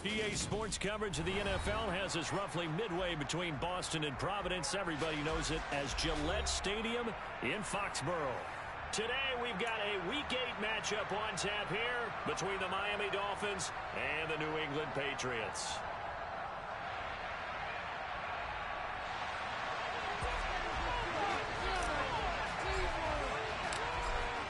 EA Sports coverage of the NFL has us roughly midway between Boston and Providence. Everybody knows it as Gillette Stadium in Foxborough. Today we've got a Week 8 matchup on tap here between the Miami Dolphins and the New England Patriots.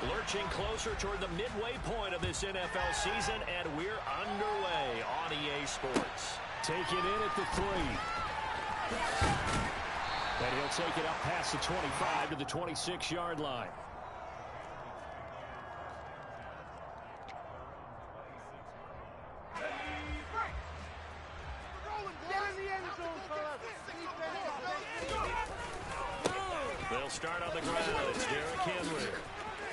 Lurching closer toward the midway point of this NFL season, and we're underway on EA Sports. Take it in at the 3. And he'll take it up past the 25 to the 26-yard line. They'll start on the ground. It's Derrick Henry.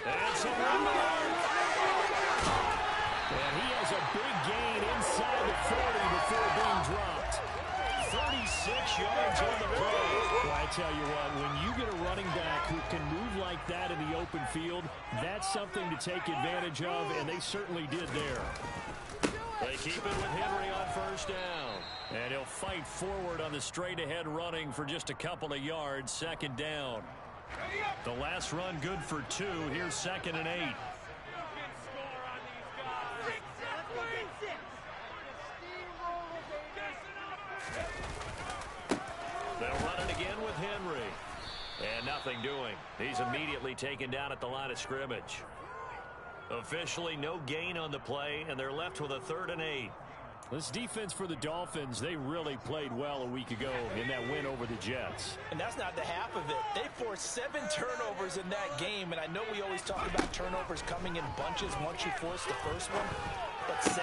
That's a run. And he has a big gain inside the 40 before being dropped. 36 yards on the play. Well, I tell you what, when you get a running back who can move like that in the open field, that's something to take advantage of, and they certainly did there. They keep it with Henry on first down. And he'll fight forward on the straight-ahead running for just a couple of yards, second down. The last run good for 2. Here's 2nd and 8. They'll run it again with Henry. And nothing doing. He's immediately taken down at the line of scrimmage. Officially no gain on the play, and they're left with a 3rd and 8. This defense for the Dolphins, they really played well a week ago in that win over the Jets. And that's not the half of it. They forced 7 turnovers in that game, and I know we always talk about turnovers coming in bunches once you force the first one, but 7?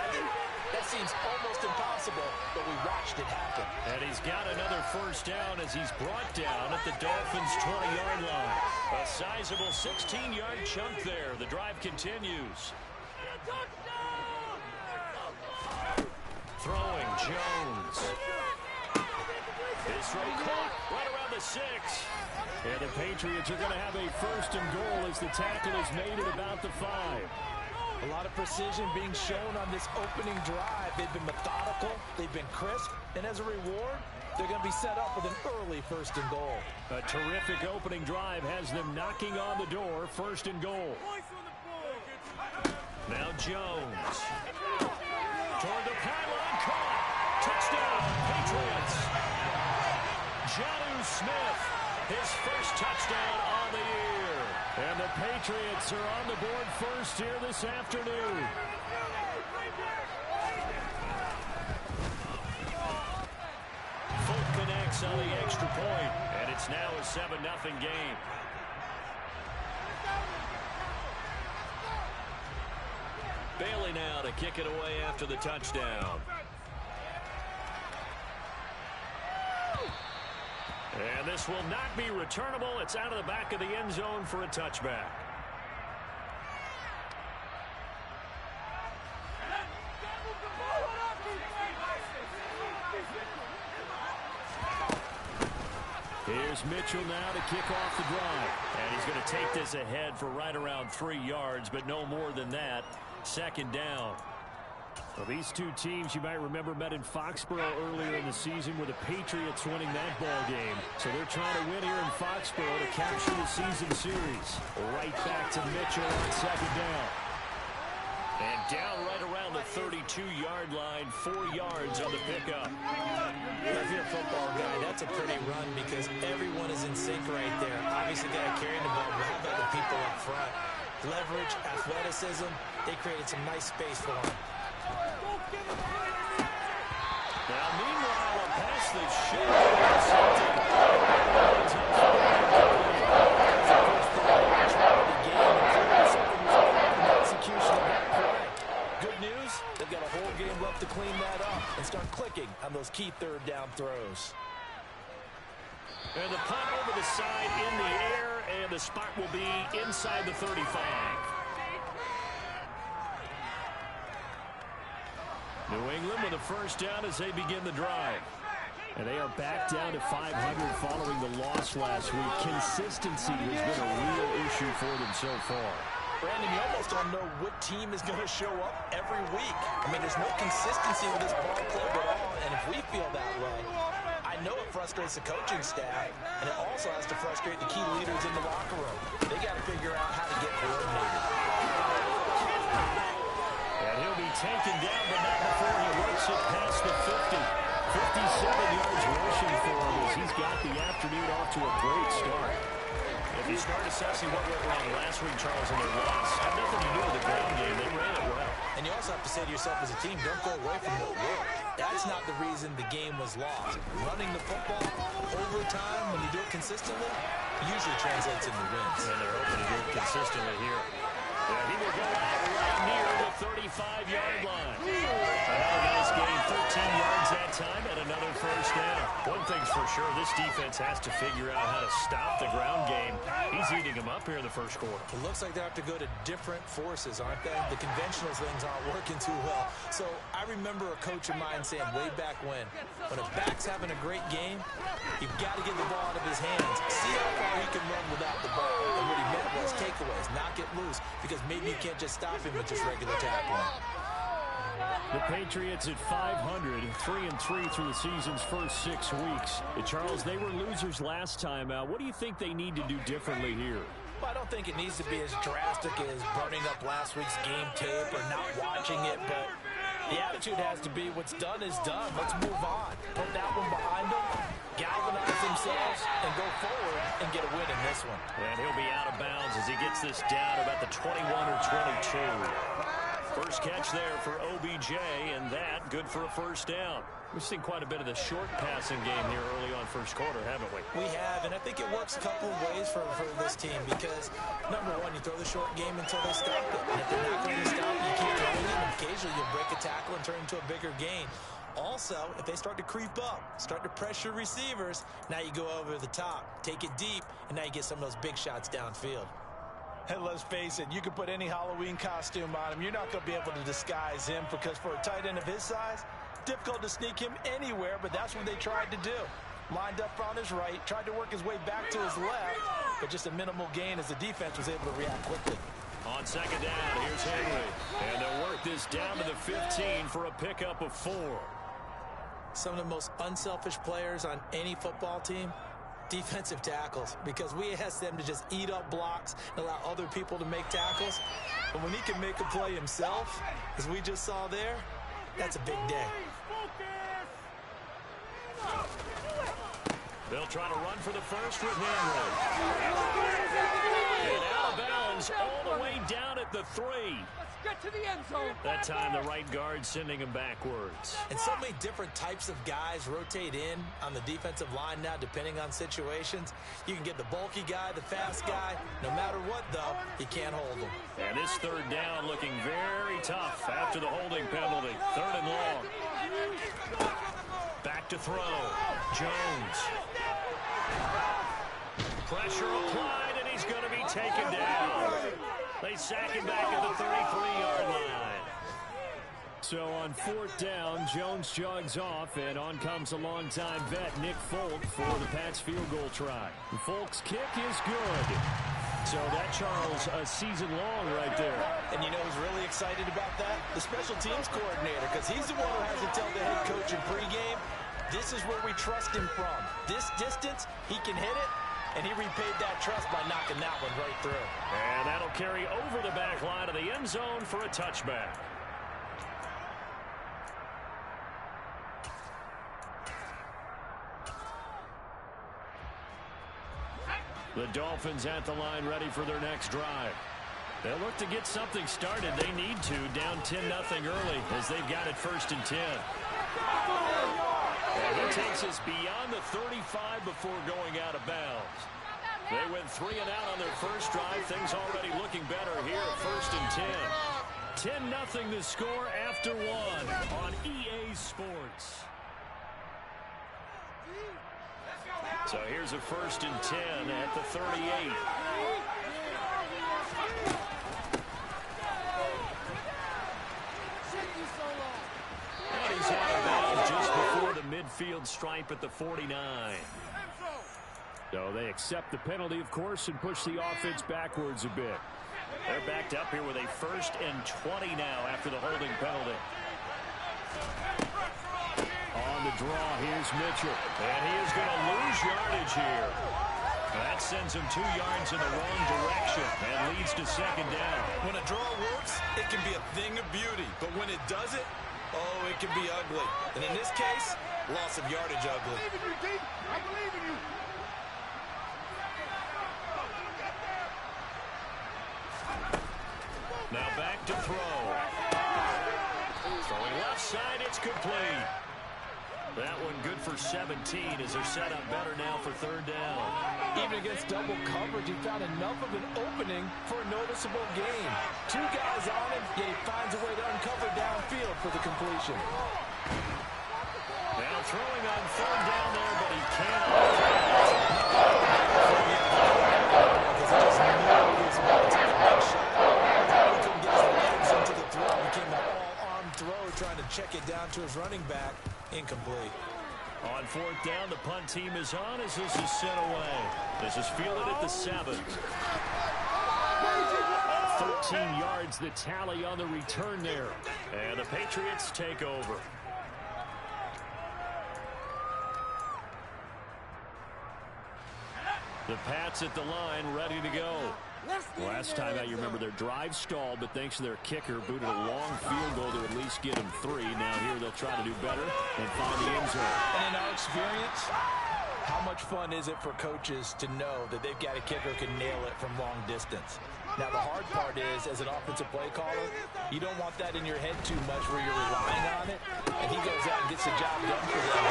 That seems almost impossible, but we watched it happen. And he's got another first down as he's brought down at the Dolphins' 20-yard line. A sizable 16-yard chunk there. The drive continues. Throwing Jones. His throw caught right around the 6. And the Patriots are going to have a 1st and goal as the tackle is made at about the 5. A lot of precision being shown on this opening drive. They've been methodical, they've been crisp, and as a reward, they're going to be set up with an early 1st and goal. A terrific opening drive has them knocking on the door, 1st and goal. Now Jones. Toward the pylon, caught. Touchdown, Patriots. Jonnu Smith, his first touchdown on the year. And the Patriots are on the board first here this afternoon. Folk connects on the extra point, and it's now a 7-0 game. Bailey now to kick it away after the touchdown. And this will not be returnable. It's out of the back of the end zone for a touchback. Here's Mitchell now to kick off the drive. And he's going to take this ahead for right around 3 yards, but no more than that. 2nd down. Well, these two teams, you might remember, met in Foxborough earlier in the season with the Patriots winning that ball game. So they're trying to win here in Foxborough to capture the season series. Right back to Mitchell on 2nd down. And down right around the 32-yard line, 4 yards on the pickup. If you're a football guy, that's a pretty run because everyone is in sync right there. Obviously, got to carry the ball, but how about the people up front? Leverage, athleticism, they created some nice space for him. Now, meanwhile, a pass that should be Good news, they've got a whole game left to clean that up and start clicking on those key 3rd down throws. And the punt over the side in the air, and the spot will be inside the 35. New England with a first down as they begin the drive. And they are back down to 500 following the loss last week. Consistency has been a real issue for them so far. Brandon, you almost don't know what team is going to show up every week. I mean, there's no consistency with this ball club at all, and if we feel that way, I know it frustrates the coaching staff, and it also has to frustrate the key leaders in the locker room. They got to figure out how to get coordinated. And he'll be taken down, but not before he works it past the 50. 57 yards rushing for him as he's got the afternoon off to a great start. If you start assessing what went wrong last week, Charles, in their loss, had nothing to do with the ground game. They ran it well. And you also have to say to yourself as a team, don't go away from what worked. That's not the reason the game was lost. Running the football over time, when you do it consistently, usually translates into wins. And they're hoping to do it consistently here. Yeah, he will go out right near the 35-yard line. Another nice gain, 13 yards that time, and another first down. One thing's for sure, this defense has to figure out how to stop the ground game. He's eating them up here in the first quarter. It looks like they have to go to different forces, aren't they? The conventional things aren't working too well. So I remember a coach of mine saying way back when a back's having a great game, you've got to get the ball out of his hands. See how far he can run without the ball. And what he meant was takeaways, knock it loose, because maybe you can't just stop him with just regular tackling. The Patriots at 500, 3-3 through the season's first 6 weeks. Charles, they were losers last time out. What do you think they need to do differently here? Well, I don't think it needs to be as drastic as burning up last week's game tape or not watching it, but the attitude has to be what's done is done. Let's move on. Put that one behind them, galvanize themselves, and go forward and get a win in this one. And he'll be out of bounds as he gets this down about the 21 or 22. First catch there for OBJ, and that good for a first down. We've seen quite a bit of the short passing game here early on first quarter, haven't we? We have, and I think it works a couple of ways for this team because, number one, you throw the short game until they stop it. And if they're not going to stop it, you keep throwing it, and occasionally you'll break a tackle and turn into a bigger gain. Also, if they start to creep up, start to pressure receivers, now you go over the top, take it deep, and now you get some of those big shots downfield. And let's face it, you can put any Halloween costume on him. You're not going to be able to disguise him because for a tight end of his size, difficult to sneak him anywhere, but that's what they tried to do. Lined up on his right, tried to work his way back to his left, but just a minimal gain as the defense was able to react quickly. On second down, here's Henry. And they'll work this down to the 15 for a pickup of 4. Some of the most unselfish players on any football team, defensive tackles, because we ask them to just eat up blocks and allow other people to make tackles. But when he can make a play himself, as we just saw there, that's a big day. They'll try to run for the first with Henry. And out of bounds all the way down at the 3. Get to the end zone. That time the right guard sending him backwards. And so many different types of guys rotate in on the defensive line now depending on situations. You can get the bulky guy, the fast guy. No matter what, though, you can't hold them. And this third down looking very tough after the holding penalty. 3rd and long. Back to throw. Jones. Pressure applied, and he's going to be taken down. They sack him back at the 33-yard line. So on 4th down, Jones jogs off, and on comes a longtime vet, Nick Folk, for the Pats field goal try. Folk's kick is good. So that, Charles, a season long right there. And you know who's really excited about that? The special teams coordinator, because he's the one who has to tell the head coach in pregame, this is where we trust him from. This distance, he can hit it. And he repaid that trust by knocking that one right through. And that'll carry over the back line of the end zone for a touchback. The Dolphins at the line ready for their next drive. They'll look to get something started. They need to, down 10-0 early as they've got it 1st and 10. And he takes us beyond the 35 before going out of bounds. They went 3 and out on their first drive. Things already looking better here at 1st and 10. 10-0 the score after 1 on EA Sports. So here's a 1st and 10 at the 38. And he's out of bounds just before the midfield stripe at the 49. So they accept the penalty, of course, and push the offense backwards a bit. They're backed up here with a 1st and 20 now after the holding penalty. On the draw, here's Mitchell. And he is going to lose yardage here. That sends him 2 yards in the wrong direction and leads to 2nd down. When a draw works, it can be a thing of beauty. But when it doesn't, oh, it can be ugly. And in this case, loss of yardage ugly. I believe in you, Dean. I believe in you. Now back to throw. Throwing left side, it's complete. That one good for 17 as they're set up better now for 3rd down. Even against double coverage, he found enough of an opening for a noticeable gain. 2 guys on him, yet he finds a way to uncover downfield for the completion. Now throwing on 3rd down there, but he can't. Because he just knew he was about to take a big shot. He couldn't get his legs into the throw. It became an all-arm throw, trying to check it down to his running back. Incomplete. On 4th down, the punt team is on as this is sent away. This is fielded at the 7. 13 yards the tally on the return there. And the Patriots take over. The Pats at the line, ready to go. Last time out, you remember their drive stalled, but thanks to their kicker, booted a long field goal to at least get them 3. Now here they'll try to do better and find the end zone. And in our experience, how much fun is it for coaches to know that they've got a kicker who can nail it from long distance? Now, the hard part is, as an offensive play caller, you don't want that in your head too much where you're relying on it, and he goes out and gets the job done for them.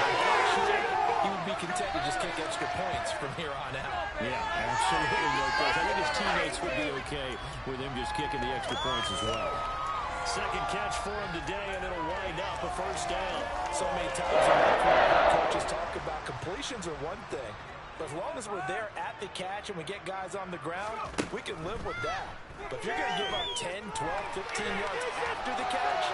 He would be content to just kick extra points from here on out. Yeah, absolutely. I think his teammates would be okay with him just kicking the extra points as well. 2nd catch for him today, and it'll wind up a 1st down. So many times in my career, coaches talk about completions are one thing, but as long as we're there at the catch and we get guys on the ground, we can live with that. But if you're going to give up 10, 12, 15 yards after the catch,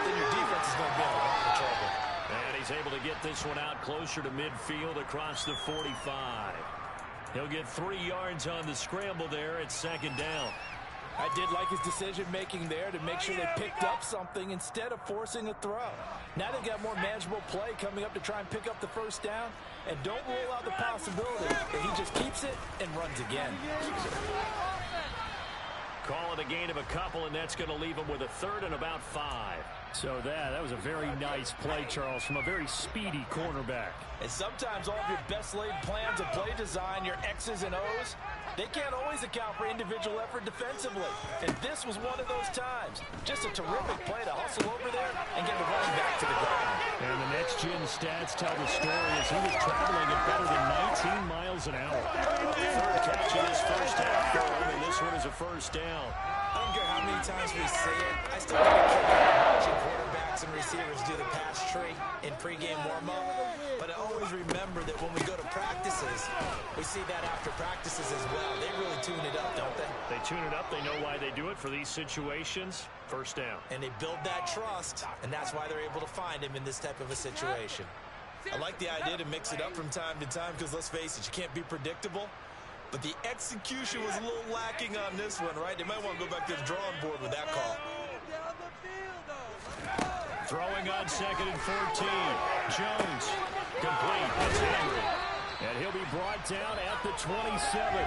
then your defense is going to be in a lot of trouble. And he's able to get this one out closer to midfield across the 45. He'll get 3 yards on the scramble there at 2nd down. I did like his decision-making there to make sure they picked up something instead of forcing a throw. Now they've got more manageable play coming up to try and pick up the 1st down. And don't rule out the possibility that he just keeps it and runs again. Call it a gain of a couple, and that's going to leave him with a 3rd and about 5. So that was a very nice play, Charles, from a very speedy cornerback. And sometimes all of your best laid plans of play design, your X's and O's, they can't always account for individual effort defensively. And this was one of those times. Just a terrific play to hustle over there and get the running back to the ground. And the next-gen stats tell the story as he was traveling at better than 19 miles an hour. 3rd catch in his 1st half for him, and this one is a 1st down. I don't care how many times we say it, I still get a kick out of watching quarterbacks and receivers do the pass tree in pregame warm-up. But I always remember that when we go to practices, we see that after practices as well. They really tune it up, don't they? They tune it up. They know why they do it for these situations. 1st down. And they build that trust, and that's why they're able to find him in this type of a situation. I like the idea to mix it up from time to time because, let's face it, you can't be predictable. But the execution was a little lacking on this one, right? They might want to go back to the drawing board with that call. Throwing on 2nd and 14. Jones, complete. That's Henry. And he'll be brought down at the 27.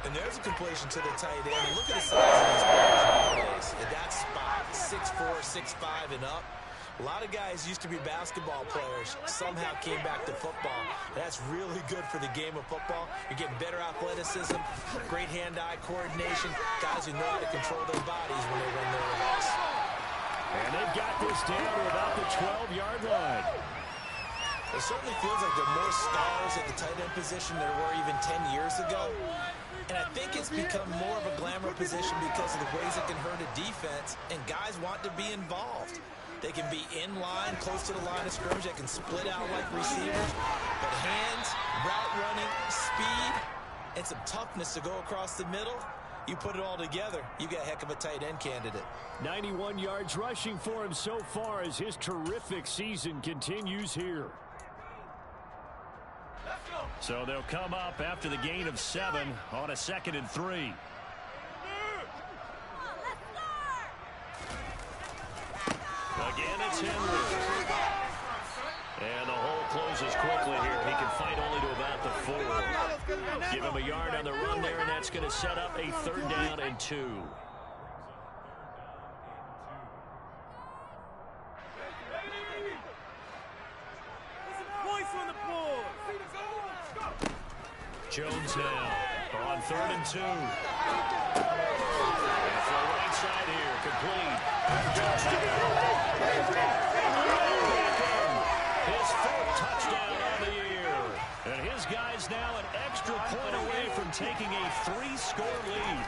And there's a completion to the tight end. And look at the size of these players nowadays. At that spot, 6'4", 6'5", and up. A lot of guys used to be basketball players, somehow came back to football. That's really good for the game of football. You're getting better athleticism, great hand-eye coordination, guys who know how to control their bodies when they run their routes. And they've got this down to about the 12-yard line. It certainly feels like there are more stars at the tight end position than there were even 10 years ago. And I think it's become more of a glamour position because of the ways it can hurt a defense, and guys want to be involved. They can be in line, close to the line of scrimmage. They can split out like receivers. But hands, route running, speed, and some toughness to go across the middle, you put it all together, you got a heck of a tight end candidate. 91 yards rushing for him so far as his terrific season continues here. So they'll come up after the gain of 7 on a 2nd and 3. Again, it's Henry. And the hole closes quickly here. He can fight only to about the 4. Give him a yard on the run there, and that's going to set up a 3rd down and 2. Jones now on 3rd and 2. And for the right side here, complete. His 4th touchdown on the year. And his guy's now an extra point away from taking a 3-score lead.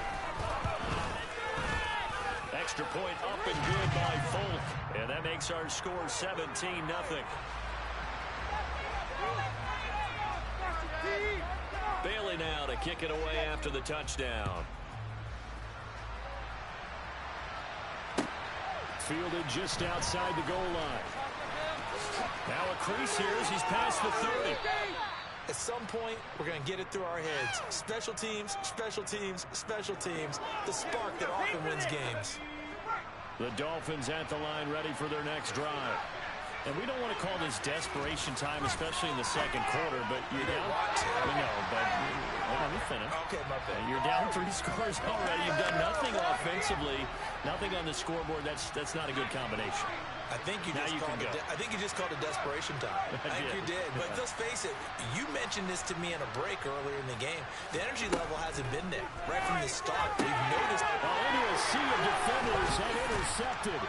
Extra point up and good by Folk. And that makes our score 17-0. Bailey now to kick it away after the touchdown. Fielded just outside the goal line. Now a crease here as he's past the 30. At some point, we're going to get it through our heads. Special teams, special teams, special teams. The spark that often wins games. The Dolphins at the line ready for their next drive. And we don't want to call this desperation time, especially in the 2nd quarter, but you're down. We know, but let me finish. Okay, my bad. You're down 3 scores already. You've done nothing offensively, nothing on the scoreboard. That's not a good combination. I think you just called it desperation time. I think you did. But let's face it, you mentioned this to me in a break earlier in the game. The energy level hasn't been there right from the start. We've noticed. Into a sea of defenders and intercepted.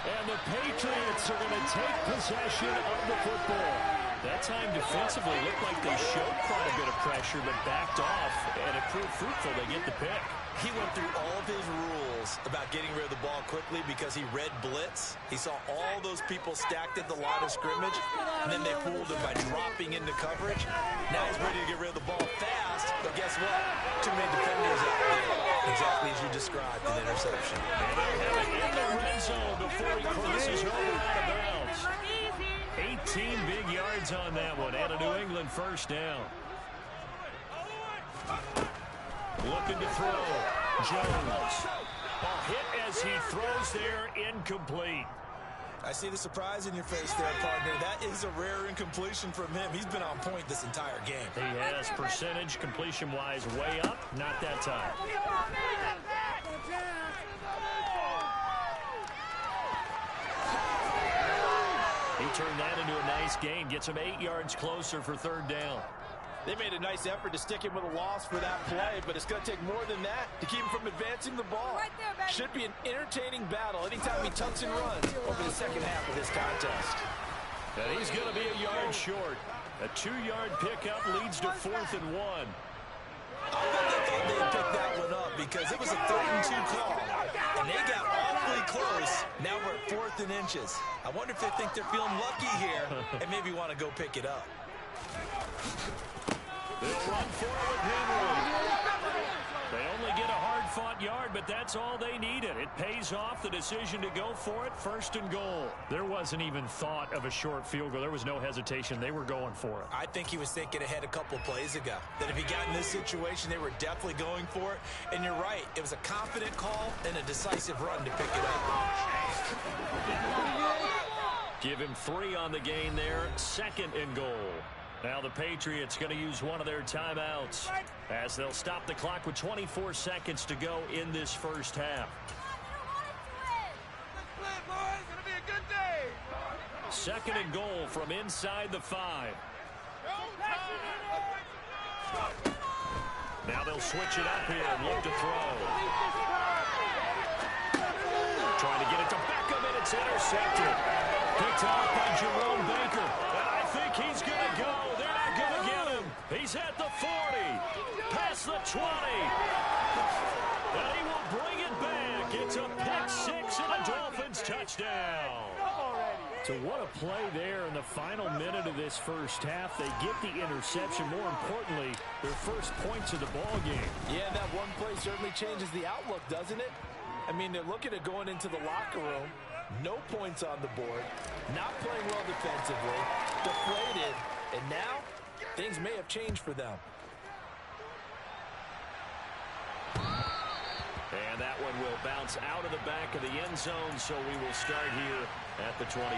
And the Patriots are going to take possession of the football. That time defensively looked like they showed quite a bit of pressure, but backed off, and it proved fruitful. They get the pick. He went through all of his rules about getting rid of the ball quickly because he read blitz. He saw all those people stacked at the line of scrimmage, and then they fooled him by dropping into coverage. Now he's ready to get rid of the ball fast, but guess what? Too many defenders out there. Exactly as you described, an interception. And they'll have it in the red zone before he crosses over out of bounds. 18 big yards on that one, and a New England 1st down. Looking to throw. Jones. Ball hit as he throws there, incomplete. I see the surprise in your face there, partner. That is a rare incompletion from him. He's been on point this entire game. He has percentage completion-wise way up. Not that time. He turned that into a nice gain. Gets him 8 yards closer for 3rd down. They made a nice effort to stick him with a loss for that play, but it's going to take more than that to keep him from advancing the ball. Right there, should be an entertaining battle anytime he tucks and runs over the 2nd half of this contest. And he's going to be a yard short. A 2-yard pickup leads to 4th and 1. I thought they'd pick that one up because it was a 3rd and 2 call, and they got awfully close. Now we're at 4th and inches. I wonder if they think they're feeling lucky here and maybe want to go pick it up. They'll run for it with Henry. They only get a hard-fought yard, but that's all they needed. It pays off the decision to go for it, 1st and goal. There wasn't even thought of a short field goal. There was no hesitation. They were going for it. I think he was thinking ahead a couple plays ago, that if he got in this situation, they were definitely going for it. And you're right, it was a confident call and a decisive run to pick it up. Give him 3 on the gain there, 2nd and goal. Now the Patriots going to use one of their timeouts as they'll stop the clock with 24 seconds to go in this 1st half. 2nd and goal from inside the 5. Now they'll switch it up here and look to throw. Trying to get it to Beckham, and it's intercepted. Picked off by Jerome Baker. And I think he's going to go. They're not going to get him. He's at the 40. Past the 20. And he will bring it back. It's a pick 6 and a Dolphins touchdown. So what a play there in the final minute of this 1st half. They get the interception. More importantly, their first points of the ball game. Yeah, that one play certainly changes the outlook, doesn't it? I mean, they're looking at going into the locker room. No points on the board. Not playing well defensively. Deflated. And now, things may have changed for them. And that one will bounce out of the back of the end zone, so we will start here at the 25.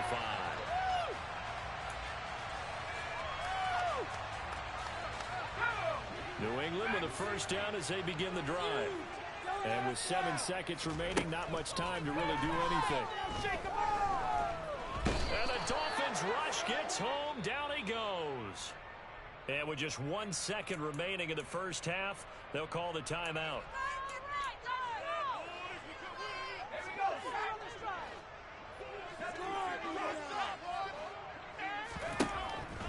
New England with a first down as they begin the drive. And with 7 seconds remaining, not much time to really do anything. And the Dolphins rush gets home. Down he goes. And with just 1 second remaining in the first half, they'll call the timeout.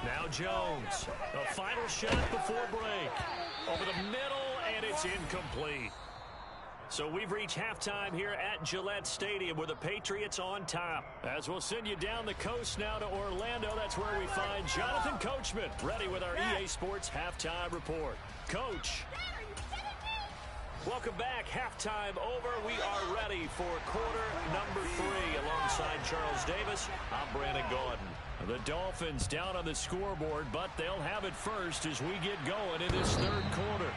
Now Jones, the final shot before break. Over the middle, and it's incomplete. So we've reached halftime here at Gillette Stadium with the Patriots on top. As we'll send you down the coast now to Orlando, that's where we find Jonathan Coachman, ready with our EA Sports Halftime Report. Coach. Welcome back. Halftime over. We are ready for quarter number 3 alongside Charles Davis. I'm Brandon Gaudin. The Dolphins down on the scoreboard, but they'll have it first as we get going in this third quarter.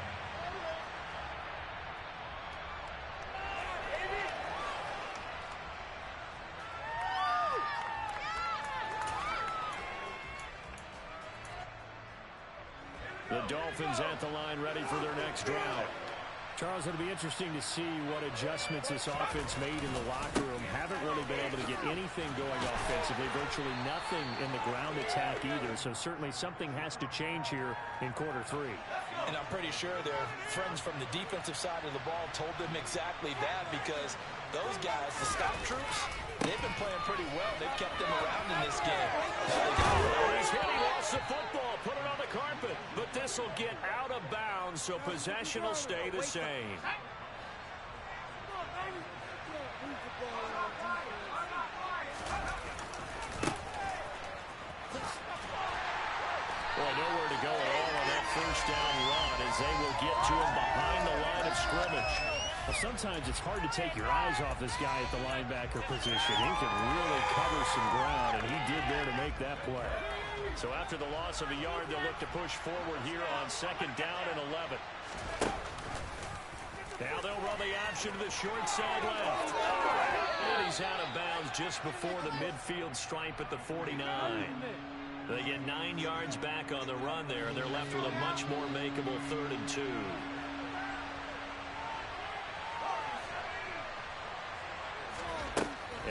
The Dolphins at the line ready for their next drive. Charles, it'll be interesting to see what adjustments this offense made in the locker room. Haven't really been able to get anything going offensively, virtually nothing in the ground attack either. So certainly something has to change here in quarter 3. And I'm pretty sure their friends from the defensive side of the ball told them exactly that, because those guys, the stop troops, they've been playing pretty well. They've kept them around in this game. He's hit. He lost the football. Put it on the carpet. But this will get out of bounds, so possession will stay the same. Well, nowhere to go at all on that first down run as they will get to him behind the line of scrimmage. Well, sometimes it's hard to take your eyes off this guy at the linebacker position. He can really cover some ground, and he did there to make that play. So after the loss of a yard, they'll look to push forward here on second down and 11. Now they'll run the option to the short side left. And he's out of bounds just before the midfield stripe at the 49. They get 9 yards back on the run there, and they're left with a much more makeable 3rd and 2.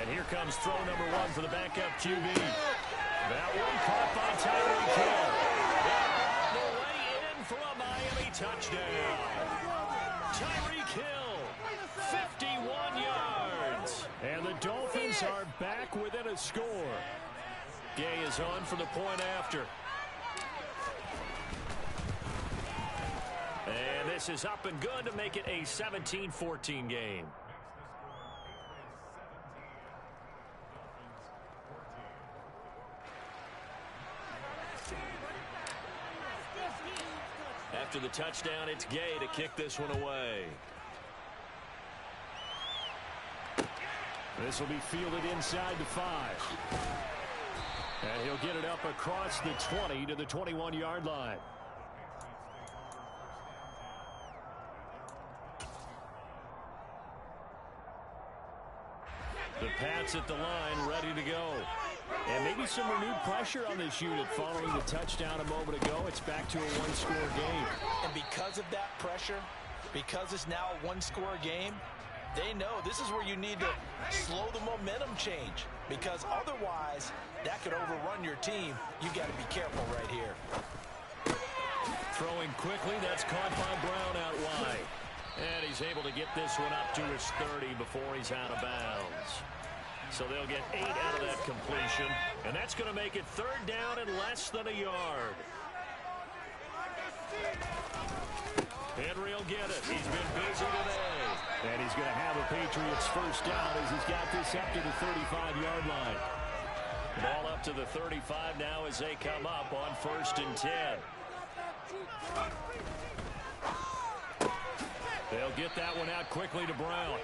And here comes throw number 1 for the backup QB. That one caught by Tyreek Hill. On the way in for a Miami touchdown. Tyreek Hill, 51 yards. And the Dolphins are back within a score. Gay is on for the point after. And this is up and good to make it a 17-14 game. After the touchdown, it's Gay to kick this one away. This will be fielded inside the 5. And he'll get it up across the 20 to the 21-yard line. The Pats at the line, ready to go. And maybe some renewed pressure on this unit following the touchdown a moment ago. It's back to a one-score game. And because of that pressure, because it's now a one-score game, they know this is where you need to slow the momentum change, because otherwise that could overrun your team. You got to be careful right here. Throwing quickly, that's caught by Brown out wide. And he's able to get this one up to his 30 before he's out of bounds. So they'll get 8 out of that completion, and that's going to make it 3rd down and less than a yard. Henry will get it. He's been busy today. And he's going to have a Patriots first down as he's got this up to the 35-yard line. Ball up to the 35 now as they come up on 1st and 10. They'll get that one out quickly to Brown.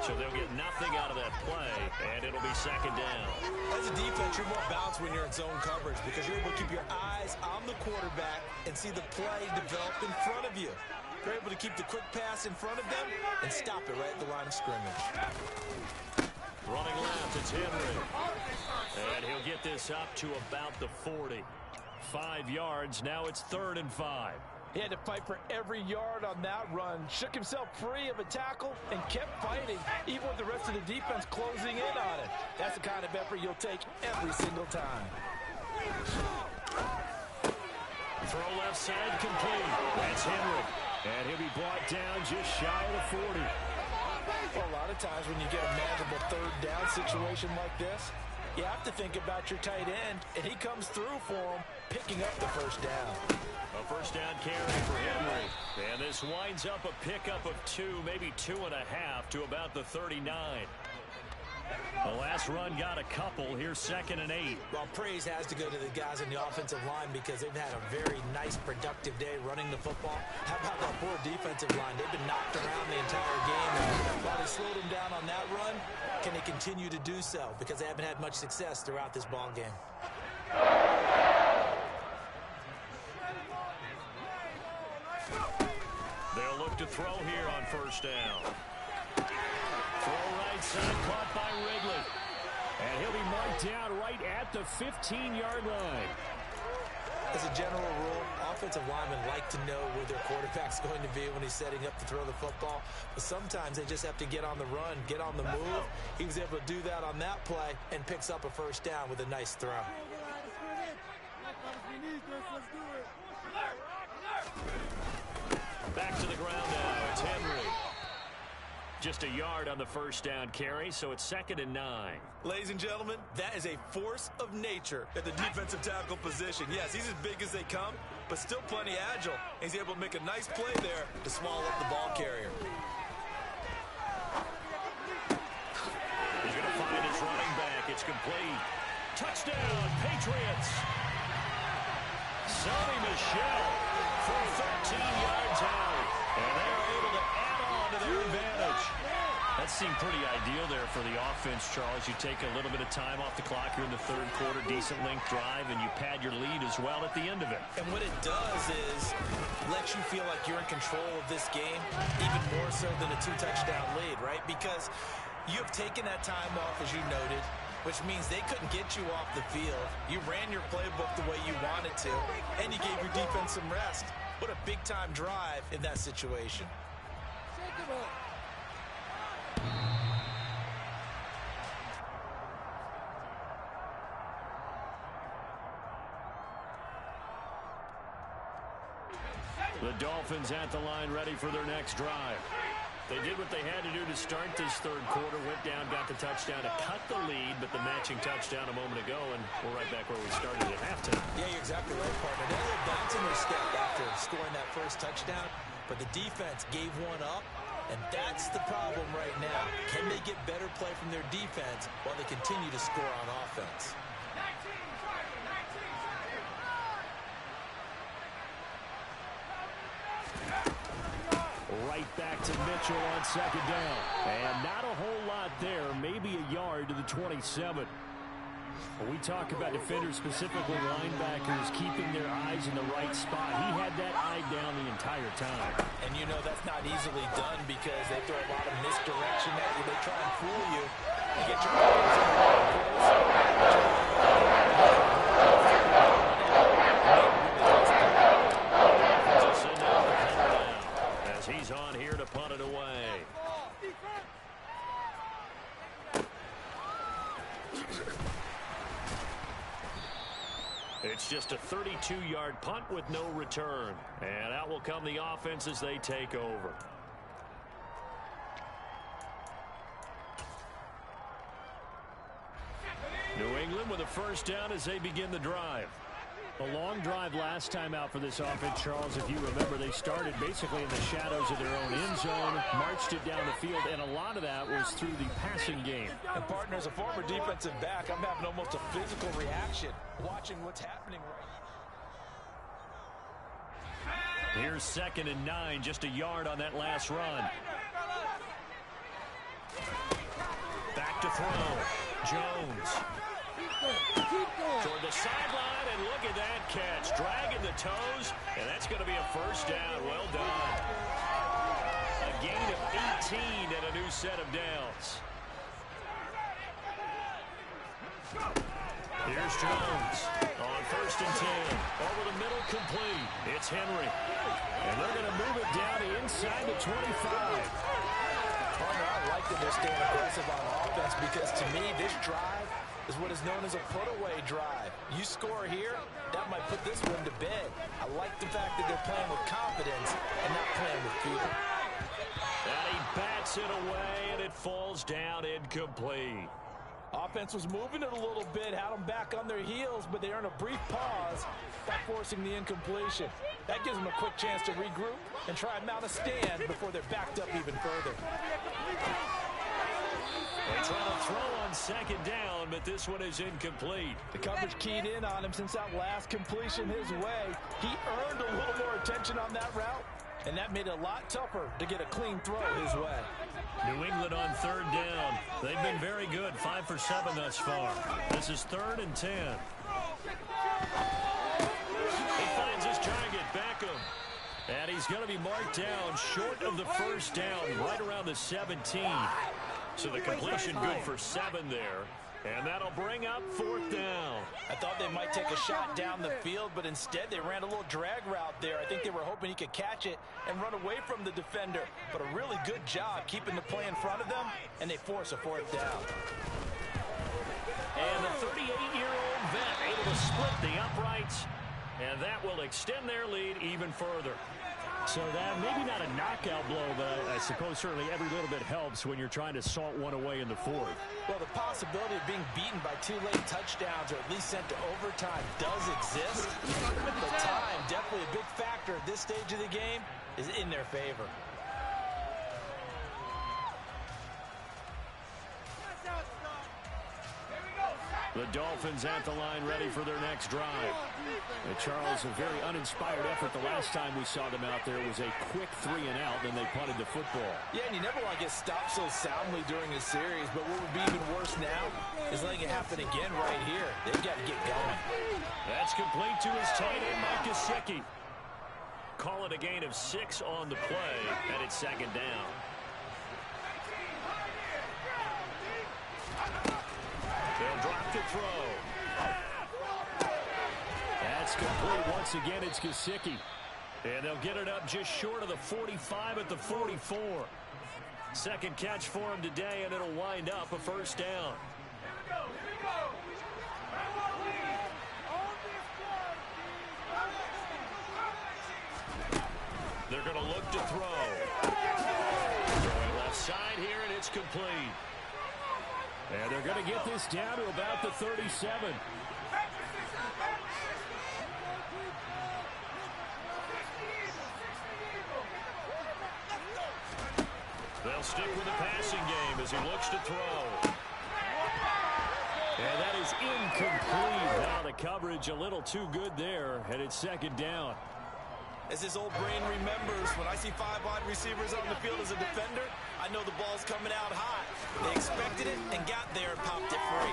So they'll get nothing out of that play, and it'll be second down. As a defense, you're more balanced when you're in zone coverage because you're able to keep your eyes on the quarterback and see the play develop in front of you. You're able to keep the quick pass in front of them and stop it right at the line of scrimmage. Running left, it's Henry. And he'll get this up to about the 40. 5 yards, now it's 3rd and 5. He had to fight for every yard on that run, shook himself free of a tackle, and kept fighting, even with the rest of the defense closing in on it. That's the kind of effort you'll take every single time. Throw left side complete. That's Henry. And he'll be brought down just shy of the 40. Well, a lot of times when you get a manageable 3rd down situation like this, you have to think about your tight end, and he comes through for him, picking up the 1st down. A 1st down carry for Henry. And this winds up a pickup of 2, maybe 2.5 to about the 39. The last run got a couple. Here's 2nd and 8. Well, praise has to go to the guys in the offensive line because they've had a very nice, productive day running the football. How about that poor defensive line? They've been knocked around the entire game. And while they slowed them down on that run, can they continue to do so? Because they haven't had much success throughout this ball game. They'll look to throw here on 1st down. Throw right side, caught by Wrigley. And he'll be marked down right at the 15-yard line. As a general rule, offensive linemen like to know where their quarterback's going to be when he's setting up to throw the football. But sometimes they just have to get on the run, get on the move. He was able to do that on that play and picks up a 1st down with a nice throw. Back to the ground now. It's Henry. Just a yard on the 1st down carry, so it's 2nd and 9. Ladies and gentlemen, that is a force of nature at the defensive tackle position. Yes, he's as big as they come, but still plenty agile. He's able to make a nice play there to swallow up the ball carrier. He's going to find his running back. It's complete. Touchdown, Patriots. Sonny Michel for 13 yards out. And they're able to add on to their advantage. That seemed pretty ideal there for the offense, Charles. You take a little bit of time off the clock here in the 3rd quarter, decent length drive, and you pad your lead as well at the end of it. And what it does is let you feel like you're in control of this game, even more so than a 2-touchdown lead, right? Because you have taken that time off, as you noted, which means they couldn't get you off the field. You ran your playbook the way you wanted to, and you gave your defense some rest. What a big-time drive in that situation. The Dolphins at the line ready for their next drive. They did what they had to do to start this 3rd quarter, went down, got the touchdown to cut the lead, but the matching touchdown a moment ago, and we're right back where we started at halftime. Yeah, you're exactly right, partner. They were bouncing their step after scoring that 1st touchdown, but the defense gave one up, and that's the problem right now. Can they get better play from their defense while they continue to score on offense? Right back to Mitchell on 2nd down. And not a whole lot there, maybe a yard to the 27. When we talk about defenders, specifically linebackers, keeping their eyes in the right spot, he had that eye down the entire time. And you know that's not easily done because they throw a lot of misdirection at you. They try and fool you. You get your eyes in the right place. As he's on here to punt it away. It's just a 32-yard punt with no return. And out will come the offense as they take over. New England with a 1st down as they begin the drive. A long drive last time out for this offense, Charles. If you remember, they started basically in the shadows of their own end zone, marched it down the field, and a lot of that was through the passing game. And partner, as a former defensive back, I'm having almost a physical reaction watching what's happening right now. Here's 2nd and 9, just a yard on that last run. throw. Jones. Toward the sideline, and look at that catch. Dragging the toes, and that's going to be a first down. Well done. A gain of 18 and a new set of downs. Here's Jones on 1st and 10. Over the middle, complete. It's Henry. And they're going to move it down to inside the 25. I like that they're staying aggressive on offense because, to me, this drive is what is known as a put-away drive. You score here, that might put this one to bed. I like the fact that they're playing with confidence and not playing with fear. And he bats it away, and it falls down incomplete. Offense was moving it a little bit, had them back on their heels, but they earned a brief pause by forcing the incompletion. That gives them a quick chance to regroup and try and mount a stand before they're backed up even further. They try to throw on 2nd down, but this one is incomplete. The coverage keyed in on him since that last completion his way. He earned a little more attention on that route, and that made it a lot tougher to get a clean throw his way. New England on 3rd down. They've been very good, 5 for 7 thus far. This is 3rd and 10. He finds his target, Beckham. And he's going to be marked down short of the first down, right around the 17. So the completion good for 7 there. And that'll bring up 4th down. I thought they might take a shot down the field, but instead they ran a little drag route there. I think they were hoping he could catch it and run away from the defender. But a really good job keeping the play in front of them, and they force a 4th down. And the 38-year-old vet able to split the uprights, and that will extend their lead even further. So that maybe not a knockout blow, but I suppose certainly every little bit helps when you're trying to salt one away in the 4th. Well, the possibility of being beaten by 2 late touchdowns or at least sent to overtime does exist. But time, definitely a big factor at this stage of the game, is in their favor. The Dolphins at the line ready for their next drive. And Charles, a very uninspired effort the last time we saw them out there. It was a quick 3 and out, then they punted the football. Yeah, and you never want to get stopped so soundly during a series, but what would be even worse now is letting it happen again right here. They've got to get going. That's complete to his tight end, Mike Gesicki. Call it a gain of 6 on the play, and it's 2nd down. They'll drop the throw. That's complete once again. It's Gesicki. And they'll get it up just short of the 45 at the 44. Second catch for him today, and it'll wind up a 1st down. They're going to look to throw. Throwing left side here, and it's complete. And they're going to get this down to about the 37. They'll stick with the passing game as he looks to throw. And that is incomplete. Now the coverage a little too good there, and it's 2nd down. As his old brain remembers, when I see 5 wide receivers on the field as a defender, I know the ball's coming out hot. They expected it and got there and popped it free.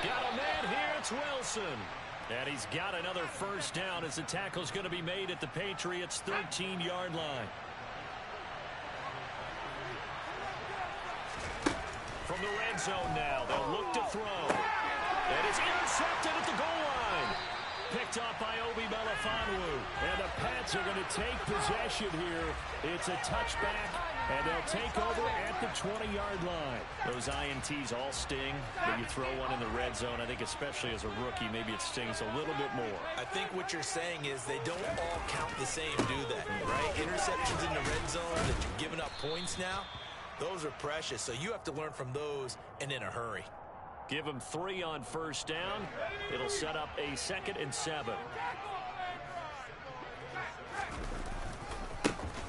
Got a man here, it's Wilson. And he's got another 1st down as the tackle's going to be made at the Patriots' 13-yard line. From the red zone now, they'll look to throw. And it's intercepted at the goal line. Picked off by Obi Melifonwu. And the Pats are going to take possession here. It's a touchback, and they'll take over at the 20-yard line. Those INTs all sting, but you throw one in the red zone. I think especially as a rookie, maybe it stings a little bit more. I think what you're saying is they don't all count the same, do they? Right? Interceptions in the red zone that you're giving up points now, those are precious. So you have to learn from those and in a hurry. Give him 3 on 1st down. It'll set up a 2nd and 7.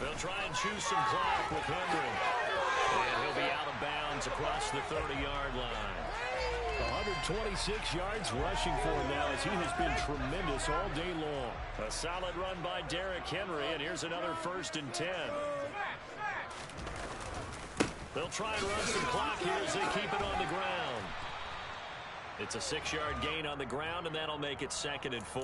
They'll try and choose some clock with Henry. And he'll be out of bounds across the 30-yard line. 126 yards rushing for him now as he has been tremendous all day long. A solid run by Derrick Henry, and here's another 1st and 10. The They'll try and run some clock here as they keep it on the ground. It's a 6-yard gain on the ground, and that'll make it 2nd and 4.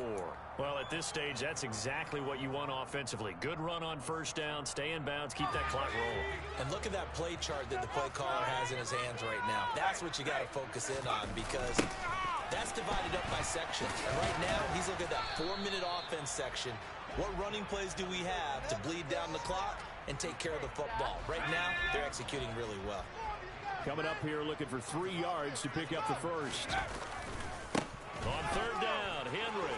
Well, at this stage, that's exactly what you want offensively. Good run on first down, stay in bounds, keep that clock rolling. And look at that play chart that the play caller has in his hands right now. That's what you got to focus in on, because that's divided up by sections. And right now, he's looking at that 4-minute offense section. What running plays do we have to bleed down the clock and take care of the football? Right now, they're executing really well. Coming up here looking for 3 yards to pick up the first. On 3rd down, Henry.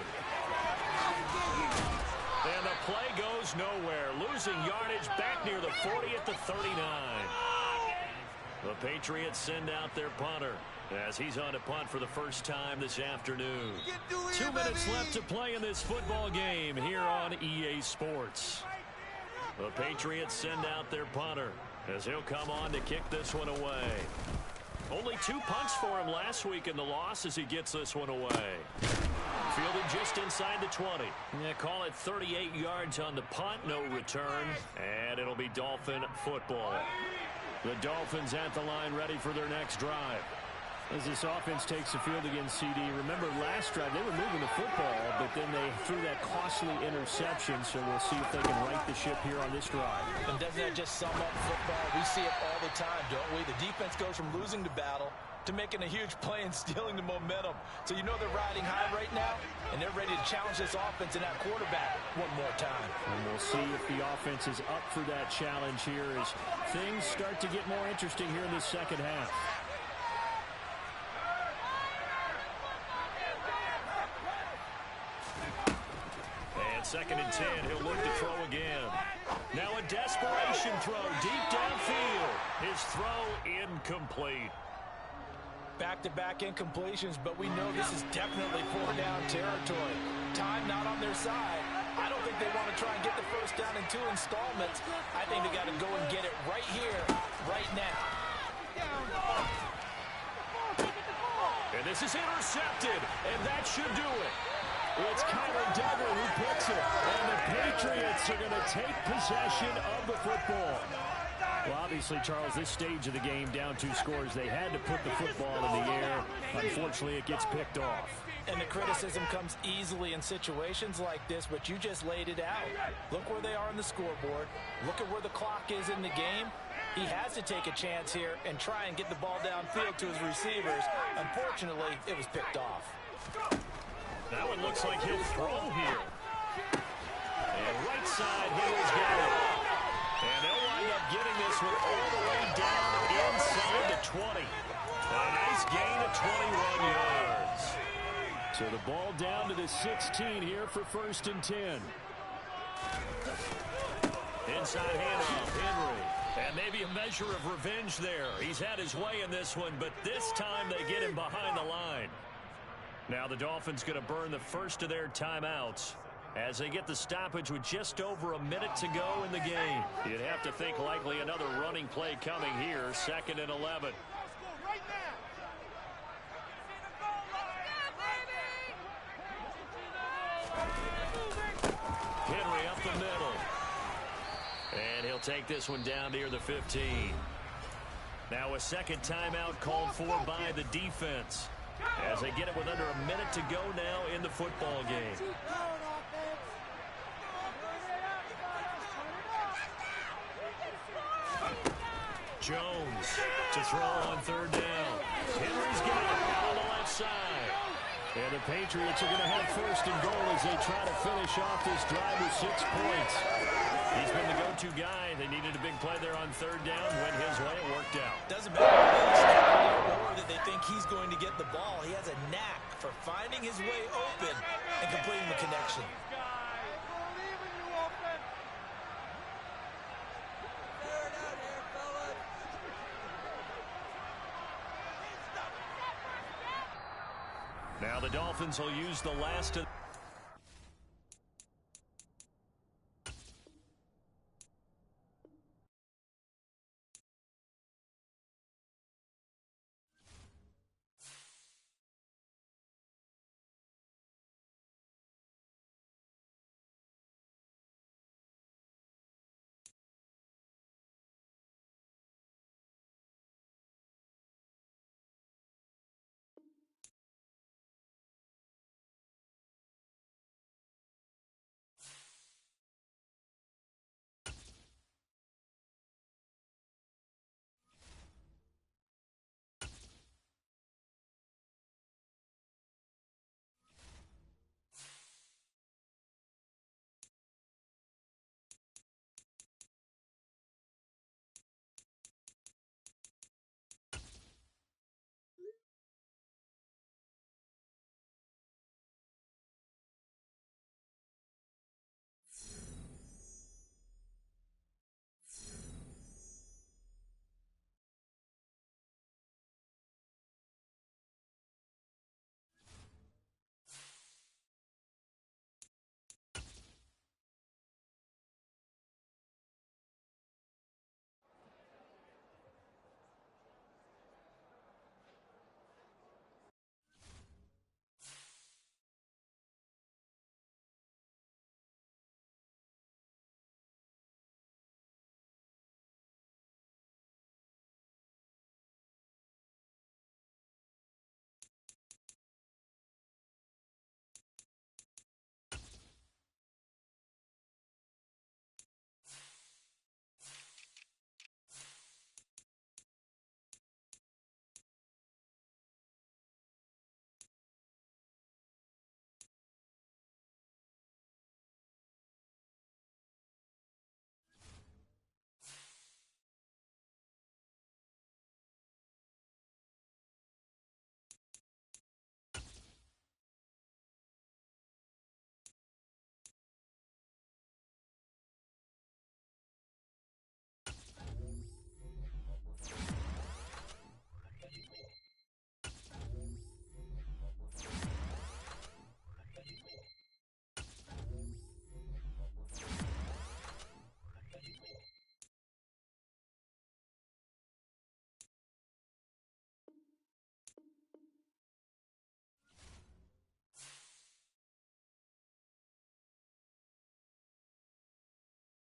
And the play goes nowhere. Losing yardage back near the 40 at the 39. The Patriots send out their punter as he's on to punt for the first time this afternoon. 2 minutes left to play in this football game here on EA Sports. The Patriots send out their punter as he'll come on to kick this one away. Only 2 punts for him last week in the loss as he gets this one away. Fielded just inside the 20. Yeah, call it 38 yards on the punt, no return, and it'll be Dolphin football. The Dolphins at the line ready for their next drive. As this offense takes the field against CD, remember last drive they were moving the football, but then they threw that costly interception, so we'll see if they can right the ship here on this drive. And doesn't that just sum up football? We see it all the time, don't we? The defense goes from losing the battle to making a huge play and stealing the momentum. So you know they're riding high right now, and they're ready to challenge this offense and that quarterback one more time. And we'll see if the offense is up for that challenge here as things start to get more interesting here in the second half. And 2nd and 10, he'll look to throw again. Now a desperation throw deep downfield. His throw incomplete. Back-to-back incompletions, but we know this is definitely 4-down territory. Time not on their side. I don't think they want to try and get the first down in 2 installments. I think they got to go and get it right here, right now. And this is intercepted, and that should do it. It's Kyler Duggar who picks it, and the Patriots are going to take possession of the football. Well, obviously, Charles, this stage of the game, down 2 scores, they had to put the football in the air. Unfortunately, it gets picked off. And the criticism comes easily in situations like this, but you just laid it out. Look where they are on the scoreboard. Look at where the clock is in the game. He has to take a chance here and try and get the ball downfield to his receivers. Unfortunately, it was picked off. That one looks like he'll throw here. And right side, Henry's got it. And they'll wind up getting this one all the way down inside the 20. A nice gain of 21 yards. So the ball down to the 16 here for 1st and 10. Inside handoff, Henry. And maybe a measure of revenge there. He's had his way in this one, but this time they get him behind the line. Now the Dolphins going to burn the first of their timeouts as they get the stoppage with just over a minute to go in the game. You'd have to think likely another running play coming here, 2nd and 11. Henry up the middle. And he'll take this one down near the 15. Now a second timeout called for by the defense as they get it with under a minute to go now in the football game. Jones to throw on 3rd down. Henry's got it out on the left side. And the Patriots are going to have 1st and goal as they try to finish off this drive with 6 points. He's been the go-to guy. They needed a big play there on 3rd down. Went his way. It worked out. Doesn't matter or that they think he's going to get the ball. He has a knack for finding his way open and completing the connection. Now the Dolphins will use the last of